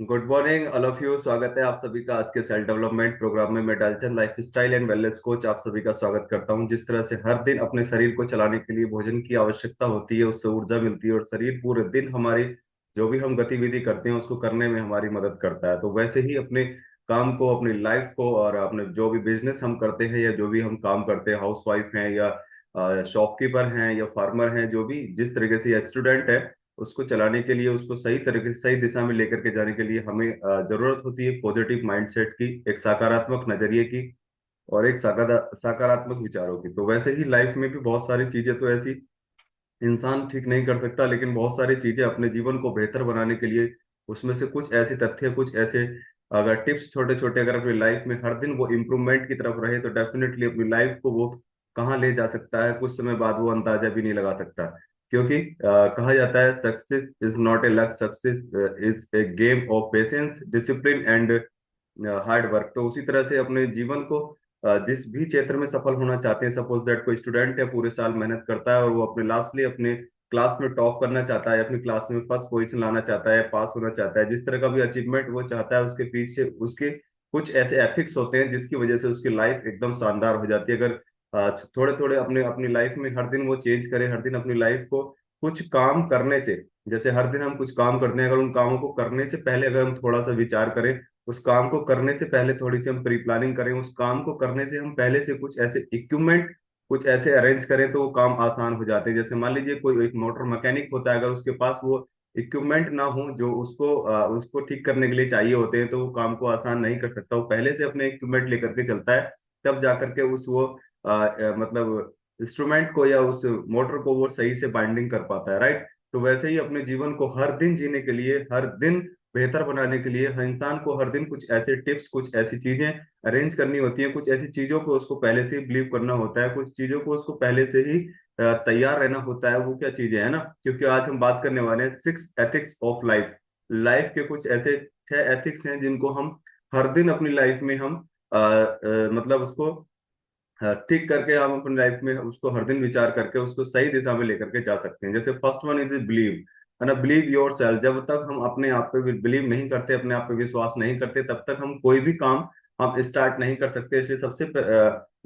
Good morning all of you. स्वागत है आप सभी का आज के सेल्फ डेवलपमेंट प्रोग्राम में। मैं Dalchand life style and wellness coach आप सभी का स्वागत करता हूं। जिस तरह से हर दिन अपने शरीर को चलाने के लिए भोजन की आवश्यकता होती है, उससे ऊर्जा मिलती है और शरीर पूरे दिन हमारी जो भी हम गतिविधि करते हैं उसको करने में हमारी मदद करता है, तो वैसे ही अपने काम को, अपनी लाइफ को और अपने जो भी बिजनेस हम करते हैं या जो भी हम काम करते हैं, हाउस वाइफ हैं या शॉपकीपर हैं या फार्मर हैं, जो भी जिस तरीके से, या स्टूडेंट है, उसको चलाने के लिए, उसको सही तरीके से सही दिशा में लेकर के जाने के लिए हमें जरूरत होती है पॉजिटिव माइंडसेट की, एक सकारात्मक नजरिए की और एक सकारात्मक विचारों की। तो वैसे ही लाइफ में भी बहुत सारी चीजें तो ऐसी इंसान ठीक नहीं कर सकता, लेकिन बहुत सारी चीजें अपने जीवन को बेहतर बनाने के लिए, उसमें से कुछ ऐसे तथ्य, कुछ ऐसे अगर टिप्स छोटे छोटे अगर अपनी लाइफ में हर दिन वो इम्प्रूवमेंट की तरफ रहे तो डेफिनेटली अपनी लाइफ को वो कहाँ ले जा सकता है, कुछ समय बाद वो अंदाजा भी नहीं लगा सकता। क्योंकि कहा जाता है success is not a luck, success is a game of patience, discipline and hard work. तो उसी तरह से अपने जीवन को जिस भी क्षेत्र में सफल होना चाहते हैं, सपोज दैट कोई स्टूडेंट है, पूरे साल मेहनत करता है और वो अपने लास्टली अपने क्लास में टॉप करना चाहता है, अपनी क्लास में फर्स्ट पोजीशन लाना चाहता है, पास होना चाहता है, जिस तरह का भी अचीवमेंट वो चाहता है, उसके पीछे उसके कुछ ऐसे एथिक्स होते हैं जिसकी वजह से उसकी लाइफ एकदम शानदार हो जाती है। अगर थोड़े थोड़े अपने अपनी लाइफ में हर दिन वो चेंज करे, हर दिन अपनी लाइफ को कुछ काम करने से, जैसे हर दिन हम कुछ काम करते हैं, अगर उन कामों को करने से पहले अगर हम थोड़ा सा विचार करें, उस काम को करने से पहले थोड़ी सी हम प्री प्लानिंग करें, उस काम को करने से हम पहले से कुछ ऐसे इक्विपमेंट कुछ ऐसे अरेंज करें, तो वो काम आसान हो जाते हैं। जैसे मान लीजिए कोई एक मोटर मैकेनिक होता है, अगर उसके पास वो इक्विपमेंट ना हो जो उसको ठीक करने के लिए चाहिए होते हैं, तो वो काम को आसान नहीं कर सकता। वो पहले से अपने इक्विपमेंट लेकर के चलता है, तब जा करके उस वो मतलब इंस्ट्रूमेंट को या उस मोटर को वो सही से बाइंडिंग कर पाता है, राइट। तो वैसे ही अपने जीवन को हर दिन जीने के लिए, हर दिन बेहतर बनाने के लिए, हर इंसान को हर दिन कुछ ऐसे टिप्स, कुछ ऐसी चीजें अरेंज करनी होती हैं, कुछ ऐसी चीजों को उसको पहले से ही बिलीव करना होता है, कुछ चीजों को उसको पहले से ही तैयार रहना होता है। वो क्या चीजें है ना, क्योंकि आज हम बात करने वाले हैं 6 एथिक्स ऑफ लाइफ। लाइफ के कुछ ऐसे 6 एथिक्स हैं जिनको हम हर दिन अपनी लाइफ में हम मतलब उसको ठीक करके हम अपनी लाइफ में उसको हर दिन विचार करके उसको सही दिशा में लेकर के जा सकते हैं। जैसे फर्स्ट वन इज बिलीव, है ना, बिलीव योर सेल्फ। जब तक हम अपने आप पे बिलीव नहीं करते, अपने आप पे विश्वास नहीं करते, तब तक हम कोई भी काम हम स्टार्ट नहीं कर सकते। इसलिए सबसे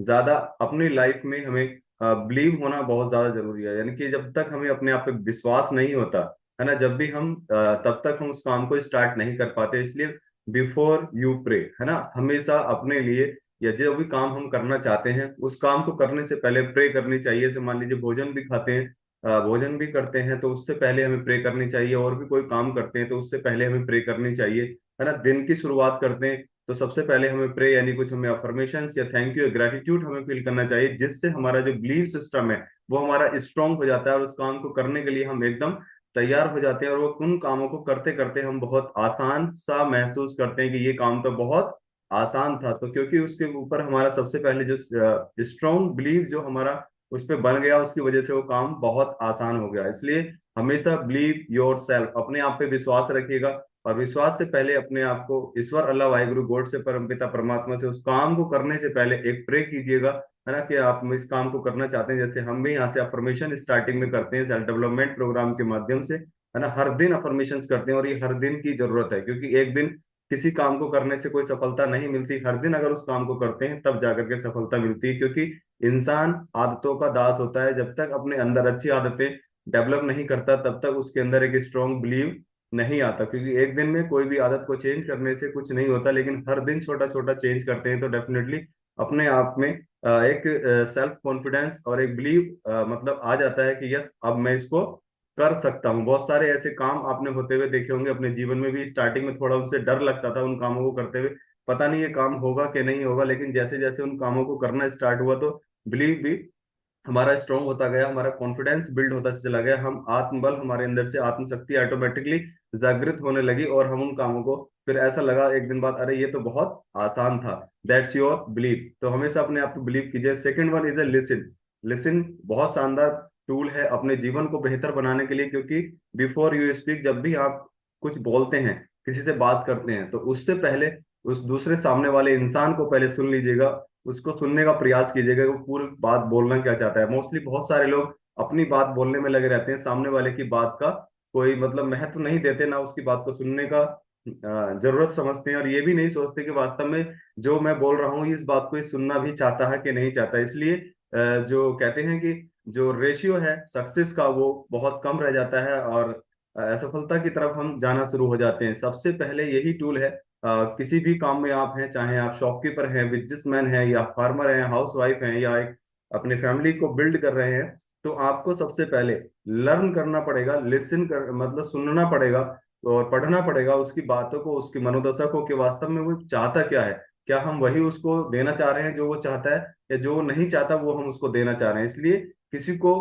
ज्यादा अपनी लाइफ में हमें बिलीव होना बहुत ज्यादा जरूरी है। यानी कि जब तक हमें अपने आप पे विश्वास नहीं होता, है ना, जब भी हम तब तक हम उस काम को स्टार्ट नहीं कर पाते। इसलिए बिफोर यू प्रे, है ना, हमेशा अपने लिए या जो भी काम हम करना चाहते हैं उस काम को करने से पहले प्रे करनी चाहिए। जैसे मान लीजिए भोजन भी खाते हैं, भोजन भी करते हैं, तो उससे पहले हमें प्रे करनी चाहिए। और भी कोई काम करते हैं तो उससे पहले हमें प्रे करनी चाहिए, है ना। दिन की शुरुआत करते हैं तो सबसे पहले हमें प्रे, यानी कुछ हमें अफर्मेशंस या थैंक यू या ग्रेटिट्यूड हमें फील करना चाहिए, जिससे हमारा जो बिलीफ सिस्टम है वो हमारा स्ट्रांग हो जाता है और उस काम को करने के लिए हम एकदम तैयार हो जाते हैं। और वो उन कामों को करते करते हम बहुत आसान सा महसूस करते हैं कि ये काम तो बहुत आसान था। तो क्योंकि उसके ऊपर हमारा सबसे पहले जो स्ट्रॉन्ग बिलीव जो हमारा उस पर बन गया, उसकी वजह से वो काम बहुत आसान हो गया। इसलिए हमेशा बिलीव योर सेल्फ, अपने आप पे विश्वास रखिएगा। और विश्वास से पहले अपने आप को ईश्वर, अल्लाह, वाहिगुरु, गॉड से, परमपिता परमात्मा से उस काम को करने से पहले एक प्रे कीजिएगा, है ना, कि आप इस काम को करना चाहते हैं। जैसे हम भी यहाँ से अफर्मेशन स्टार्टिंग में करते हैं सेल्फ डेवलपमेंट प्रोग्राम के माध्यम से, है ना, हर दिन अफर्मेशन करते हैं। और ये हर दिन की जरूरत है, क्योंकि एक दिन किसी काम को करने से कोई सफलता नहीं मिलती। हर दिन अगर उस काम को करते हैं तब जाकर के सफलता मिलती है। क्योंकि इंसान आदतों का दास होता है। जब तक अपने अंदर अच्छी आदतें डेवलप नहीं करता, तब तक उसके अंदर एक स्ट्रॉन्ग बिलीव नहीं आता। क्योंकि एक दिन में कोई भी आदत को चेंज करने से कुछ नहीं होता, लेकिन हर दिन छोटा छोटा चेंज करते हैं तो डेफिनेटली अपने आप में एक सेल्फ कॉन्फिडेंस और एक बिलीव मतलब आ जाता है कि यस, अब मैं इसको कर सकता हूँ। बहुत सारे ऐसे काम आपने होते हुए देखे होंगे अपने जीवन में भी। स्टार्टिंग में थोड़ा उनसे डर लगता था, उन कामों को करते हुए पता नहीं ये काम होगा कि नहीं होगा, लेकिन जैसे जैसे उन कामों को करना स्टार्ट हुआ तो बिलीव भी हमारा स्ट्रांग होता गया, हमारा कॉन्फिडेंस बिल्ड होता चला गया, हम आत्मबल, हमारे अंदर से आत्मशक्ति ऑटोमेटिकली जागृत होने लगी। और हम उन कामों को फिर ऐसा लगा एक दिन बाद, अरे ये तो बहुत आसान था। That's your believe. तो हमेशा अपने आप को बिलीव कीजिए। Second one is a listen. Listen बहुत शानदार टूल है अपने जीवन को बेहतर बनाने के लिए। क्योंकि बिफोर यू स्पीक, जब भी आप कुछ बोलते हैं, किसी से बात करते हैं, तो उससे पहले उस दूसरे सामने वाले इंसान को पहले सुन लीजिएगा, उसको सुनने का प्रयास कीजिएगा कि वो पूरी बात बोलना क्या चाहता है। मोस्टली बहुत सारे लोग अपनी बात बोलने में लगे रहते हैं, सामने वाले की बात का कोई मतलब महत्व नहीं देते, ना उसकी बात को सुनने का जरूरत समझते हैं, और ये भी नहीं सोचते कि वास्तव में जो मैं बोल रहा हूँ इस बात को ये सुनना भी चाहता है कि नहीं चाहता। इसलिए जो कहते हैं कि जो रेशियो है सक्सेस का वो बहुत कम रह जाता है, और असफलता की तरफ हम जाना शुरू हो जाते हैं। सबसे पहले यही टूल है, किसी भी काम में आप हैं, चाहे आप शॉपकीपर हैं, बिजनेसमैन हैं, या फार्मर हैं, हाउस वाइफ हैं, या एक अपने फैमिली को बिल्ड कर रहे हैं, तो आपको सबसे पहले लर्न करना पड़ेगा, लिसन कर मतलब सुनना पड़ेगा और पढ़ना पड़ेगा उसकी बातों को, उसकी मनोदशा को, कि वास्तव में वो चाहता क्या है। क्या हम वही उसको देना चाह रहे हैं जो वो चाहता है, या जो वो नहीं चाहता वो हम उसको देना चाह रहे हैं। इसलिए किसी को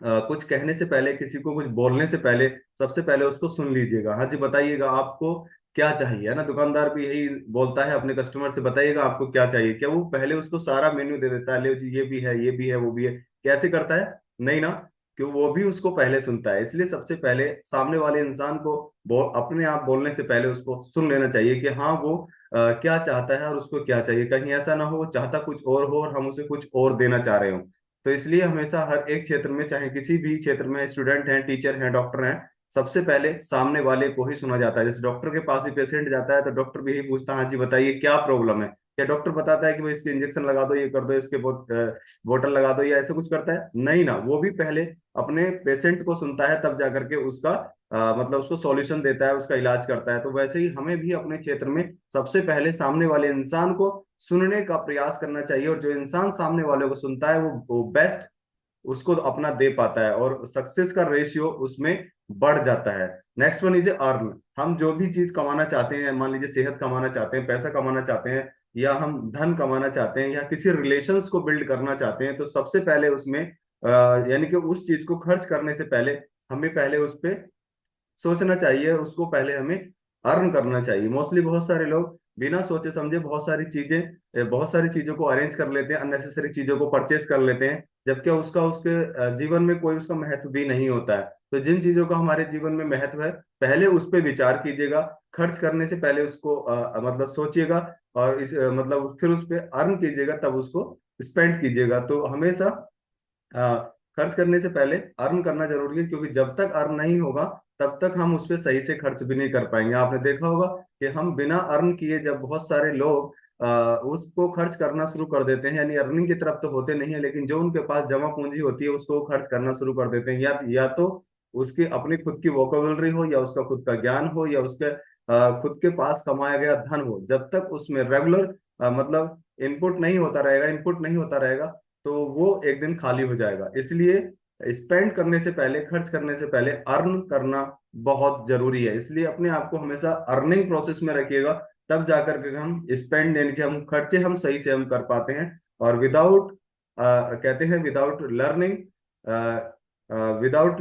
कुछ कहने से पहले, किसी को कुछ बोलने से पहले, सबसे पहले उसको सुन लीजिएगा। हाँ जी, बताइएगा आपको क्या चाहिए, है ना। दुकानदार भी यही बोलता है अपने कस्टमर से, बताइएगा आपको क्या चाहिए। क्या वो पहले उसको सारा मेन्यू दे देता है, ले जी ये भी है, ये भी है, वो भी है? कैसे करता है? नहीं ना, क्यों? वो भी उसको पहले सुनता है। इसलिए सबसे पहले सामने वाले इंसान को अपने आप बोलने से पहले उसको सुन लेना चाहिए कि हाँ वो क्या चाहता है और उसको क्या चाहिए। कहीं ऐसा ना हो वो चाहता कुछ और हो और हम उसे कुछ और देना चाह रहे हो। तो इसलिए हमेशा हर एक क्षेत्र में, चाहे किसी भी क्षेत्र में, स्टूडेंट हैं, टीचर हैं, डॉक्टर हैं, सबसे पहले सामने वाले को ही सुना जाता है। जैसे डॉक्टर के पास ही पेशेंट जाता है तो डॉक्टर भी यही पूछता है, हाँ जी बताइए क्या प्रॉब्लम है। क्या डॉक्टर बताता है कि भाई इसके इंजेक्शन लगा दो, ये कर दो, इसके बोतल लगा दो, या ऐसे कुछ करता है? नहीं ना, वो भी पहले अपने पेशेंट को सुनता है, तब जाकर के उसका मतलब उसको सॉल्यूशन देता है, उसका इलाज करता है। तो वैसे ही हमें भी अपने क्षेत्र में सबसे पहले सामने वाले इंसान को सुनने का प्रयास करना चाहिए, और जो इंसान सामने वाले को सुनता है वो बेस्ट उसको अपना दे पाता है, और सक्सेस का रेशियो उसमें बढ़ जाता है। Next one is earn. हम जो भी चीज कमाना चाहते हैं, मान लीजिए सेहत कमाना चाहते हैं, पैसा कमाना चाहते हैं, या हम धन कमाना चाहते हैं, या किसी रिलेशंस को बिल्ड करना चाहते हैं, तो सबसे पहले उसमें यानी कि उस चीज को खर्च करने से पहले हमें पहले उस पे सोचना चाहिए, उसको पहले हमें अर्न करना चाहिए। मोस्टली बहुत सारे लोग बिना सोचे समझे बहुत सारी चीजों को अरेंज कर लेते हैं, अननेसेसरी चीजों को परचेस कर लेते हैं, जबकि उसका उसके जीवन में कोई उसका महत्व भी नहीं होता है। तो जिन चीजों का हमारे जीवन में महत्व है, पहले उस पर विचार कीजिएगा। खर्च करने से पहले उसको मतलब सोचिएगा, और मतलब फिर उस पर अर्न कीजिएगा, तब उसको स्पेंड कीजिएगा। तो हमेशा खर्च करने से पहले अर्न करना जरूरी है, क्योंकि जब तक अर्न नहीं होगा तब तक हम उस पर सही से खर्च भी नहीं कर पाएंगे। आपने देखा होगा कि हम बिना अर्न किए, जब बहुत सारे लोग उसको खर्च करना शुरू कर देते हैं, यानी अर्निंग की तरफ तो होते नहीं है, लेकिन जो उनके पास जमा पूंजी होती है उसको वो खर्च करना शुरू कर देते हैं। या तो उसकी अपनी खुद की वोकेबलरी हो, या उसका खुद का ज्ञान हो, या उसके खुद के पास कमाया गया धन हो। जब तक उसमें रेगुलर मतलब इनपुट नहीं होता रहेगा, तो वो एक दिन खाली हो जाएगा। इसलिए स्पेंड करने से पहले, खर्च करने से पहले अर्न करना बहुत जरूरी है। इसलिए अपने आप को हमेशा अर्निंग प्रोसेस में रखिएगा, तब जाकर के हम स्पेंड यानी कि हम खर्चे हम सही से हम कर पाते हैं। और कहते हैं विदाउट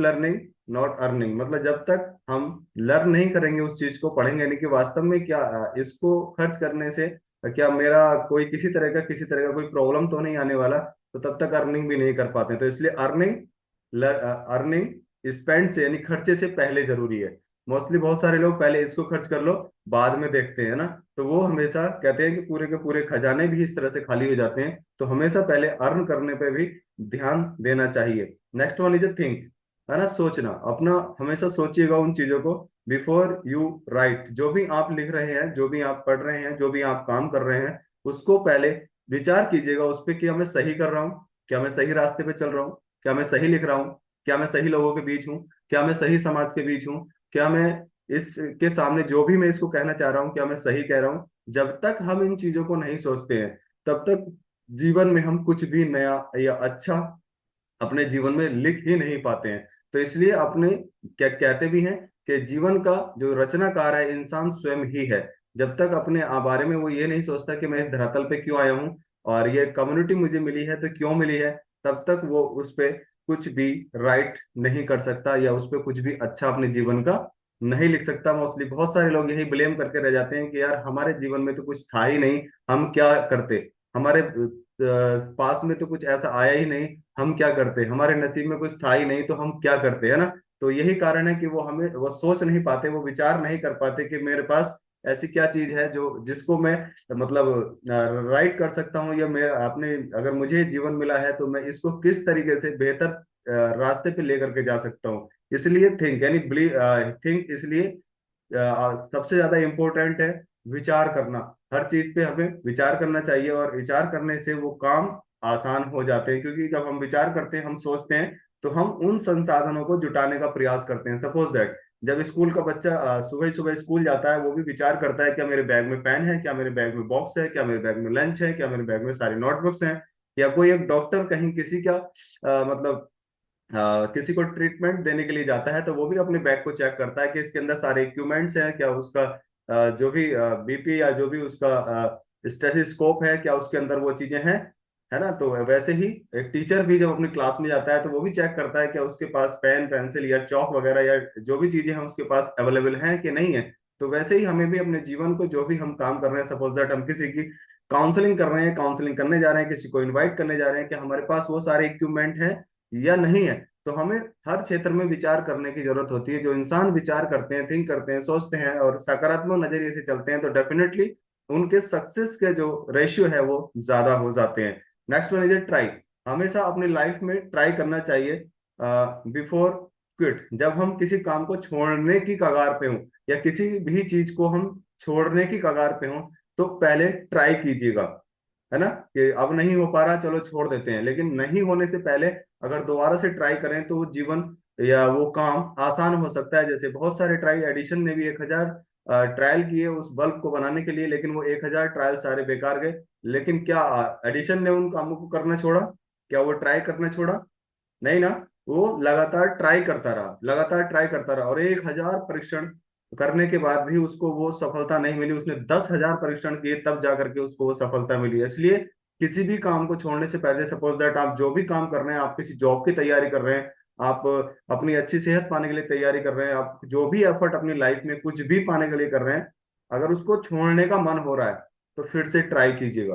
लर्निंग नॉट अर्निंग। मतलब जब तक हम लर्न नहीं करेंगे, उस चीज को पढ़ेंगे नहीं कि वास्तव में क्या इसको खर्च करने से क्या मेरा कोई किसी तरह का कोई प्रॉब्लम तो नहीं आने वाला, तो तब तक अर्निंग भी नहीं कर पाते। तो इसलिए अर्निंग स्पेंड से यानी खर्चे से पहले जरूरी है। मोस्टली बहुत सारे लोग पहले इसको खर्च कर लो, बाद में देखते हैं ना। तो वो हमेशा कहते हैं कि पूरे के पूरे खजाने भी इस तरह से खाली हो जाते हैं। तो हमेशा पहले अर्न करने पे भी ध्यान देना चाहिए। नेक्स्ट वन इज थिंक, है ना, सोचना। अपना हमेशा सोचिएगा उन चीजों को बिफोर यू राइट। जो भी आप लिख रहे हैं, जो भी आप पढ़ रहे हैं, जो भी आप काम कर रहे हैं, उसको पहले विचार कीजिएगा उस पर, कि मैं सही कर रहा हूँ, क्या मैं सही रास्ते पे चल रहा हूँ, क्या मैं सही लिख रहा हूँ, क्या मैं सही लोगों के बीच हूँ, क्या मैं सही समाज के बीच हूँ, क्या मैं इसके सामने जो भी मैं इसको कहना चाह रहा हूँ क्या मैं सही कह रहा हूँ। जब तक हम इन चीजों को नहीं सोचते हैं, तब तक जीवन में हम कुछ भी नया या अच्छा अपने जीवन में लिख ही नहीं पाते हैं। तो इसलिए अपने क्या कहते भी हैं कि जीवन का जो रचनाकार है इंसान स्वयं ही है। जब तक अपने बारे में वो ये नहीं सोचता कि मैं इस धरातल पे क्यों आया हूँ, और ये कम्युनिटी मुझे मिली है तो क्यों मिली है, तब तक वो उस पे कुछ भी राइट नहीं कर सकता, या उस पे कुछ भी अच्छा अपने जीवन का नहीं लिख सकता। मोस्टली बहुत सारे लोग यही ब्लेम करके रह जाते हैं कि यार हमारे जीवन में तो कुछ था ही नहीं, हम क्या करते, हमारे पास में तो कुछ ऐसा आया ही नहीं, हम क्या करते, हमारे नसीब में कुछ था ही नहीं तो हम क्या करते, है ना। तो यही कारण है कि वो सोच नहीं पाते, वो विचार नहीं कर पाते कि मेरे पास ऐसी क्या चीज है जो जिसको मैं मतलब राइट कर सकता हूँ, या मैं अपने अगर मुझे जीवन मिला है तो मैं इसको किस तरीके से बेहतर रास्ते पे लेकर के जा सकता हूँ। इसलिए थिंक यानी थिंक इसलिए सबसे ज्यादा इम्पोर्टेंट है विचार करना। हर चीज पे हमें विचार करना चाहिए, और विचार करने से वो काम आसान हो जाते हैं, क्योंकि जब हम विचार करते हैं, हम सोचते हैं, तो हम उन संसाधनों को जुटाने का प्रयास करते हैं। सपोज दैट जब स्कूल का बच्चा सुबह सुबह स्कूल जाता है, वो भी विचार करता है, क्या मेरे बैग में पेन है, क्या मेरे बैग में बॉक्स है, क्या मेरे बैग में लंच है, क्या मेरे बैग में सारी नोटबुक्स हैं। या कोई एक डॉक्टर कहीं किसी का मतलब किसी को ट्रीटमेंट देने के लिए जाता है, तो वो भी अपने बैग को चेक करता है कि इसके अंदर सारे इक्विपमेंट्स हैं क्या, उसका जो भी बीपी या जो भी उसका स्टेथोस्कोप है, क्या उसके अंदर वो चीजें हैं, है ना। तो वैसे ही एक टीचर भी जब अपनी क्लास में जाता है, तो वो भी चेक करता है कि उसके पास पेन पेंसिल या चौक वगैरह या जो भी चीजें हैं उसके पास अवेलेबल हैं कि नहीं है। तो वैसे ही हमें भी अपने जीवन को, जो भी हम काम कर रहे हैं, सपोज दैट हम किसी की काउंसलिंग कर रहे हैं, काउंसलिंग करने जा रहे हैं, किसी को इनवाइट करने जा रहे हैं, कि हमारे पास वो सारे इक्विपमेंट हैं या नहीं है। तो हमें हर क्षेत्र में विचार करने की जरूरत होती है। जो इंसान विचार करते हैं, थिंक करते हैं, सोचते हैं और सकारात्मक नजरिए से चलते हैं, तो डेफिनेटली उनके सक्सेस के जो रेशियो है वो ज्यादा हो जाते हैं। Next one is try. हमेशा अपनी लाइफ में ट्राई करना चाहिए बिफोर क्विट। जब हम किसी काम को छोड़ने की कगार पे हों, या किसी भी चीज को हम छोड़ने की कगार पे हों, तो पहले ट्राई कीजिएगा, है ना। कि अब नहीं हो पा रहा, चलो छोड़ देते हैं, लेकिन नहीं होने से पहले अगर दोबारा से ट्राई करें, तो वो जीवन या वो काम आसान हो सकता है। जैसे बहुत सारे ट्राई, एडिशन ने भी 1,000 ट्रायल किए उस बल्ब को बनाने के लिए, लेकिन वो 1,000 ट्रायल सारे बेकार गए। लेकिन क्या एडिशन ने उन कामों को करना छोड़ा? क्या वो ट्राई करना छोड़ा? नहीं ना। वो लगातार ट्राई करता रहा, लगातार ट्राई करता रहा, और 1,000 परीक्षण करने के बाद भी उसको वो सफलता नहीं मिली। उसने 10,000 परीक्षण किए, तब जा करके उसको वो सफलता मिली। इसलिए किसी भी काम को छोड़ने से पहले, सपोज दैट आप जो भी काम कर रहे हैं, आप किसी जॉब की तैयारी कर रहे हैं, आप अपनी अच्छी सेहत पाने के लिए तैयारी कर रहे हैं, आप जो भी एफर्ट अपनी लाइफ में कुछ भी पाने के लिए कर रहे हैं, अगर उसको छोड़ने का मन हो रहा है, तो फिर से ट्राई कीजिएगा।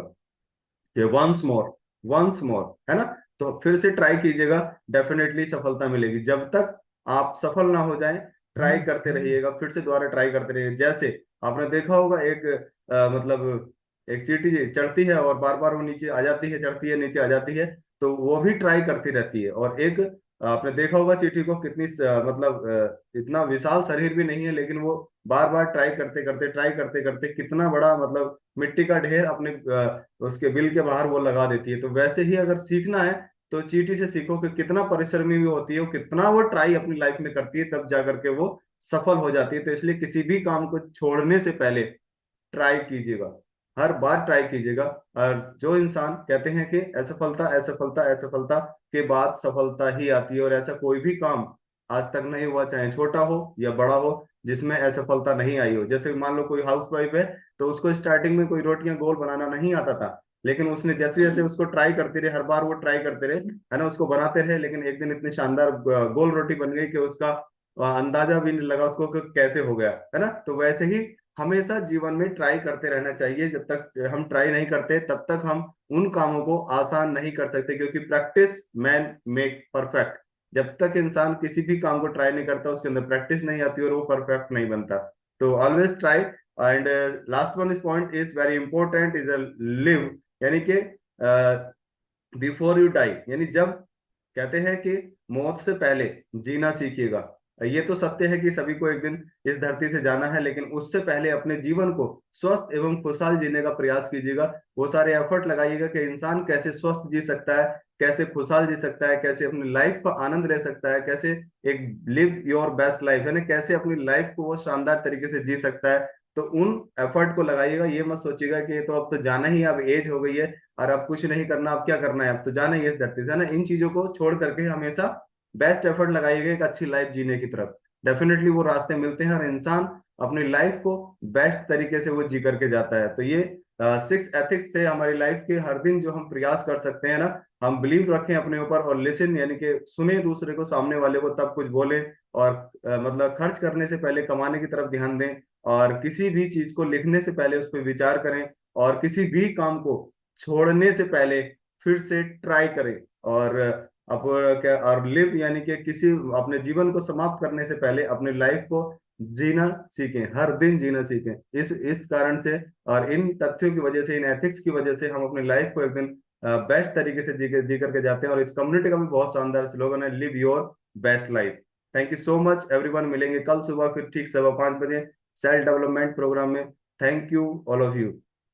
ये वंस मोर, है ना। तो फिर से ट्राई कीजिएगा, डेफिनेटली सफलता मिलेगी। जब तक आप सफल ना हो जाएं, ट्राई करते रहिएगा, फिर से दोबारा ट्राई करते रहिए। जैसे आपने देखा होगा, एक मतलब एक चींटी चढ़ती है और बार बार वो नीचे आ जाती है, चढ़ती है, नीचे आ जाती है, तो वो भी ट्राई करती रहती है। और एक आपने देखा होगा चींटी को, कितनी मतलब इतना विशाल शरीर भी नहीं है, लेकिन वो बार बार ट्राई करते करते कितना बड़ा मतलब मिट्टी का ढेर अपने उसके बिल के बाहर वो लगा देती है। तो वैसे ही अगर सीखना है, तो चींटी से सीखो कि कितना परिश्रमी भी होती है, वो कितना वो ट्राई अपनी लाइफ में करती है, तब जा करके वो सफल हो जाती है। तो इसलिए किसी भी काम को छोड़ने से पहले ट्राई कीजिएगा, हर बार ट्राई कीजिएगा। और जो इंसान कहते हैं कि असफलता असफलता असफलता के बाद सफलता ही आती है, और ऐसा कोई भी काम आज तक नहीं हुआ, चाहे छोटा हो या बड़ा हो, जिसमें असफलता नहीं आई हो। जैसे मान लो कोई हाउस वाइफ है, तो उसको स्टार्टिंग में कोई रोटियां गोल बनाना नहीं आता था, लेकिन उसने जैसे जैसे उसको ट्राई करते रहे, हर बार वो ट्राई करते रहे, है ना, उसको बनाते रहे, लेकिन एक दिन इतनी शानदार गोल रोटी बन गई कि उसका अंदाजा भी नहीं लगा उसको कि कैसे हो गया, है ना। तो वैसे ही हमेशा जीवन में ट्राई करते रहना चाहिए। जब तक हम ट्राई नहीं करते, तब तक हम उन कामों को आसान नहीं कर सकते, क्योंकि प्रैक्टिस मैन मेक परफेक्ट। जब तक इंसान किसी भी काम को ट्राई नहीं करता, उसके अंदर प्रैक्टिस नहीं आती, और वो परफेक्ट नहीं बनता। तो always try. And last one is point is very important, is a live, यानी कि बिफोर यू डाई, यानी जब कहते हैं कि मौत से पहले जीना सीखिएगा। ये तो सत्य है कि सभी को एक दिन इस धरती से जाना है, लेकिन उससे पहले अपने जीवन को स्वस्थ एवं खुशहाल जीने का प्रयास कीजिएगा। वो सारे एफर्ट लगाइएगा कि इंसान कैसे स्वस्थ जी सकता है, कैसे खुशहाल जी सकता है, कैसे अपनी लाइफ का आनंद ले सकता है, कैसे एक लिव योर बेस्ट लाइफ, यानी कैसे अपनी लाइफ को वो शानदार तरीके से जी सकता है। तो उन एफर्ट को लगाइएगा। ये मत सोचिएगा कि तो अब तो जाना ही है, अब एज हो गई है और अब कुछ नहीं करना, अब क्या करना है, अब तो जाना ही है इस धरती से, है ना। इन चीजों को छोड़ करके हमेशा बेस्ट एफर्ट लगाइएगा एक अच्छी लाइफ जीने की तरफ। डेफिनेटली वो रास्ते मिलते हैं, और इंसान अपनी लाइफ को बेस्ट तरीके से वो जी करके जाता है। तो ये 6 एथिक्स थे हमारी लाइफ के। हर दिन जो हम प्रयास कर सकते हैं ना, हम बिलीव रखें अपने ऊपर, और लिसन यानी कि सुने दूसरे को, सामने वाले को, तब कुछ बोले। और मतलब खर्च करने से पहले कमाने की तरफ ध्यान दें, और किसी भी चीज को लिखने से पहले उस पर विचार करें, और किसी भी काम को छोड़ने से पहले फिर से ट्राई करें। और अब क्या, और लिव यानी कि किसी अपने जीवन को समाप्त करने से पहले अपने लाइफ को जीना सीखें, हर दिन जीना सीखें। इस कारण से और इन तथ्यों की वजह से, इन एथिक्स की वजह से, हम अपनी लाइफ को एक दिन बेस्ट तरीके से जी करके जाते हैं। और इस कम्युनिटी का भी बहुत शानदार स्लोगन है, live your best life. Thank you so much everyone. मिलेंगे कल सुबह फिर ठीक 5:15 बजे। सेल्फ डेवलपमेंट प्रोग्राम में। Thank you all of you.